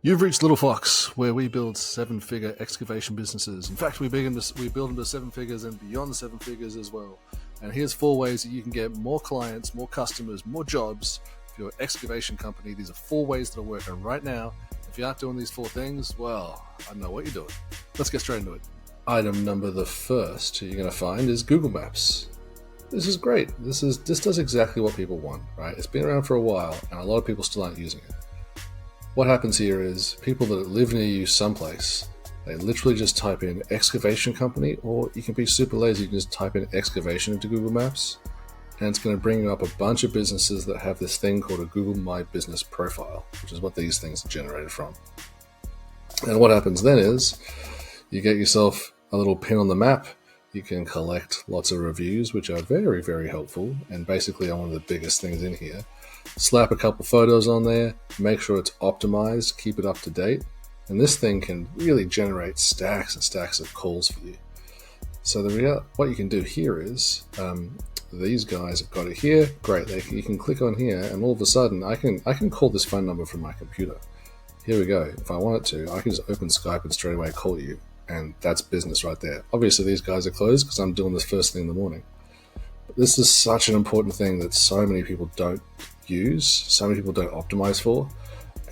You've reached Little Fox, where we build seven-figure excavation businesses. In fact, we build them to seven figures and beyond seven figures as well. And here's 4 ways that you can get more clients, more customers, more jobs for your excavation company. These are 4 ways that are working right now. If you aren't doing these 4 things, well, I don't know what you're doing. Let's get straight into it. Item number the first you're going to find is Google Maps. This is great. This does exactly what people want, right? It's been around for a while, and a lot of people still aren't using it. What happens here is people that live near you someplace, they literally just type in excavation company, or you can be super lazy, you can just type in excavation into Google Maps, and it's going to bring you up a bunch of businesses that have this thing called a Google My Business profile, which is what these things are generated from. And what happens then is you get yourself a little pin on the map. You can collect lots of reviews, which are very, very helpful, and basically are one of the biggest things in here. Slap a couple photos on there, make sure it's optimized, keep it up to date, and this thing can really generate stacks and stacks of calls for you. So what you can do here is, these guys have got it here, great, you can click on here, and all of a sudden I can call this phone number from my computer. Here we go. If I wanted to, I can just open Skype and straight away call you, and that's business right there. Obviously these guys are closed because I'm doing this first thing in the morning. But this is such an important thing that so many people don't use, so many people don't optimize for.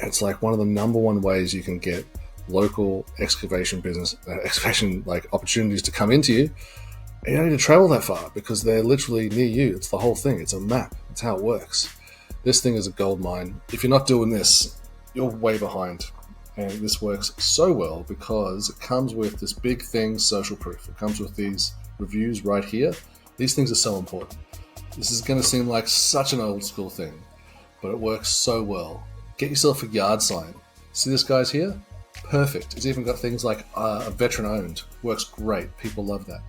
It's like one of the number one ways you can get local excavation like opportunities to come into you. And you don't need to travel that far because they're literally near you. It's the whole thing. It's a map. It's how it works. This thing is a gold mine. If you're not doing this, you're way behind. And this works so well because it comes with this big thing, social proof. It comes with these reviews right here. These things are so important. This is going to seem like such an old school thing, but it works so well. Get yourself a yard sign. See this guy's here? Perfect. It's even got things like a veteran owned. Works great. People love that.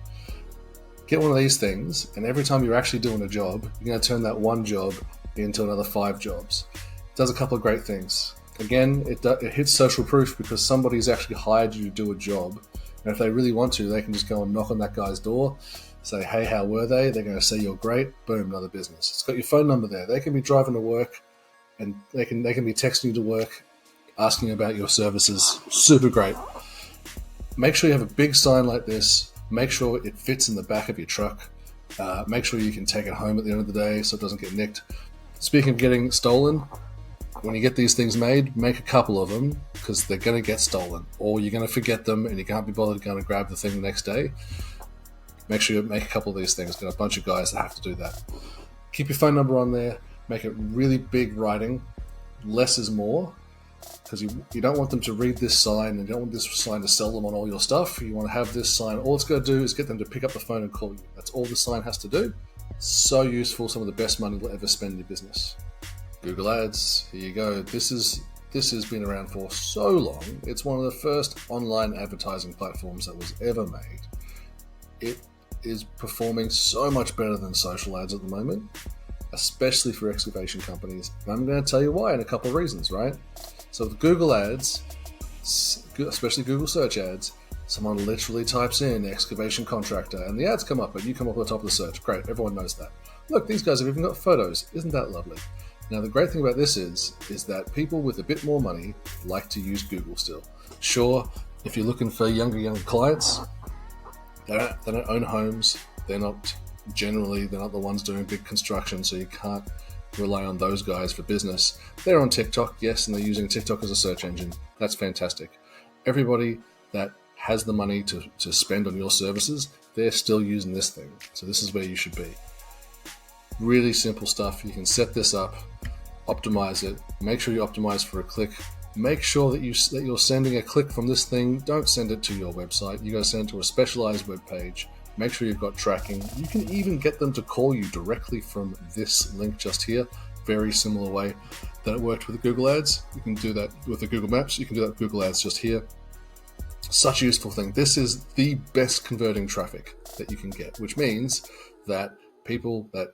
Get one of these things, and every time you're actually doing a job, you're going to turn that one job into another 5 jobs. It does a couple of great things. Again, it hits social proof because somebody's actually hired you to do a job, and if they really want to, they can just go and knock on that guy's door, say, hey, how were they? They're going to say you're great. Boom, another business. It's got your phone number there. They can be driving to work, and they can be texting you to work, asking about your services. Super great. Make sure you have a big sign like this. Make sure it fits in the back of your truck. Make sure you can take it home at the end of the day so it doesn't get nicked. Speaking of getting stolen, when you get these things made, make a couple of them because they're going to get stolen, or you're going to forget them and you can't be bothered going to grab the thing the next day. Make sure you make a couple of these things. Got a bunch of guys that have to do that. Keep your phone number on there. Make it really big writing. Less is more, because you don't want them to read this sign, and you don't want this sign to sell them on all your stuff. You want to have this sign. All it's going to do is get them to pick up the phone and call you. That's all the sign has to do. So useful. Some of the best money you'll ever spend in your business. Google Ads. Here you go. This has been around for so long. It's one of the first online advertising platforms that was ever made. It is performing so much better than social ads at the moment, especially for excavation companies. And I'm going to tell you why in a couple of reasons, right? So with Google Ads, especially Google search ads, someone literally types in excavation contractor and the ads come up and you come up at the top of the search. Great, everyone knows that. Look, these guys have even got photos. Isn't that lovely? Now the great thing about this is that people with a bit more money like to use Google still. Sure, if you're looking for younger clients, they don't own homes. They're not the ones doing big construction, so you can't rely on those guys for business. They're on TikTok, yes, and they're using TikTok as a search engine. That's fantastic. Everybody that has the money to spend on your services, they're still using this thing. So this is where you should be. Really simple stuff. You can set this up, optimize it. Make sure you optimize for a click. Make sure that you're sending a click from this thing. Don't send it to your website. You go send it to a specialized web page. Make sure you've got tracking. You can even get them to call you directly from this link just here. Very similar way that it worked with the Google Ads. You can do that with the Google Maps. You can do that with Google Ads just here. Such a useful thing. This is the best converting traffic that you can get, which means that people that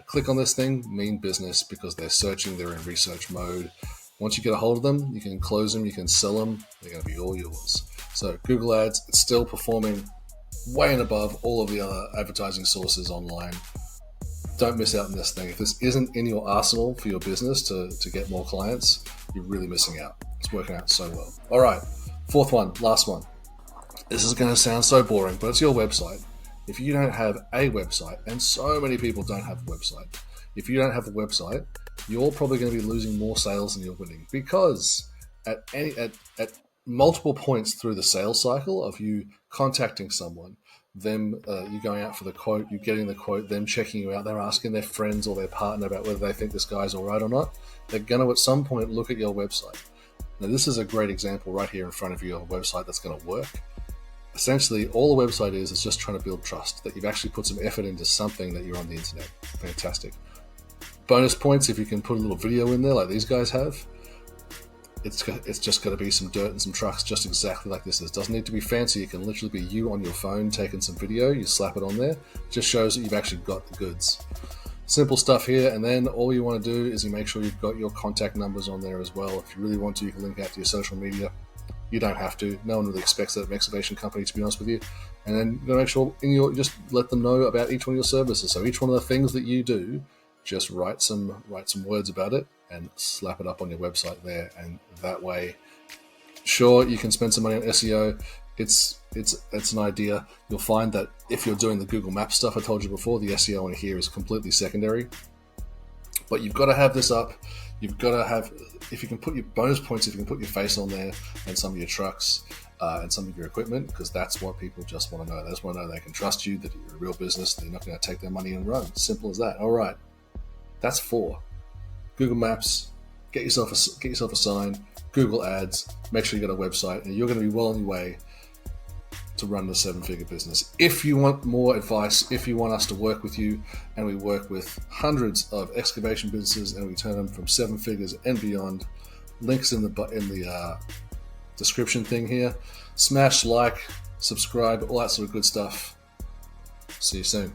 click on this thing mean business because they're searching, they're in research mode. Once you get a hold of them, you can close them, you can sell them, they're going to be all yours. So Google Ads, it's still performing way and above all of the other advertising sources online. don't miss out on this thing. If this isn't in your arsenal for your business to get more clients, you're really missing out. It's working out so well. All right, fourth one, last one. This is going to sound so boring, but it's your website. If you don't have a website, and so many people don't have a website, if you don't have a website, you're probably going to be losing more sales than you're winning, because at multiple points through the sales cycle of you contacting someone, them you going out for the quote, you getting the quote, them checking you out, they're asking their friends or their partner about whether they think this guy's all right or not. They're going to at some point look at your website. Now, this is a great example right here in front of you of a website that's going to work. Essentially, all the website is just trying to build trust, that you've actually put some effort into something, that you're on the internet. Fantastic. Bonus points if you can put a little video in there like these guys have. It's just got to be some dirt and some trucks, just exactly like this is. It doesn't need to be fancy. It can literally be you on your phone taking some video. You slap it on there. It just shows that you've actually got the goods. Simple stuff here, and then all you want to do is you make sure you've got your contact numbers on there as well. If you really want to, you can link out to your social media. You don't have to. No one really expects that of an excavation company, to be honest with you. And then you're going to make sure just let them know about each one of your services. So each one of the things that you do, just write some words about it and slap it up on your website there. And that way, sure, you can spend some money on SEO. It's an idea. You'll find that if you're doing the Google Maps stuff I told you before, the SEO in here is completely secondary. But you've got to have this up. You've got to have, if you can put your bonus points, if you can put your face on there and some of your trucks and some of your equipment, because that's what people just want to know. They just want to know they can trust you, that you're a real business, that you're not going to take their money and run. Simple as that. All right. That's 4. Google Maps, get yourself a sign, Google Ads, make sure you got a website, and you're going to be well on your way to run a 7-figure business. If you want more advice, if you want us to work with you, and we work with hundreds of excavation businesses and we turn them from 7 figures and beyond, links in the description thing here. Smash like, subscribe, all that sort of good stuff. See you soon.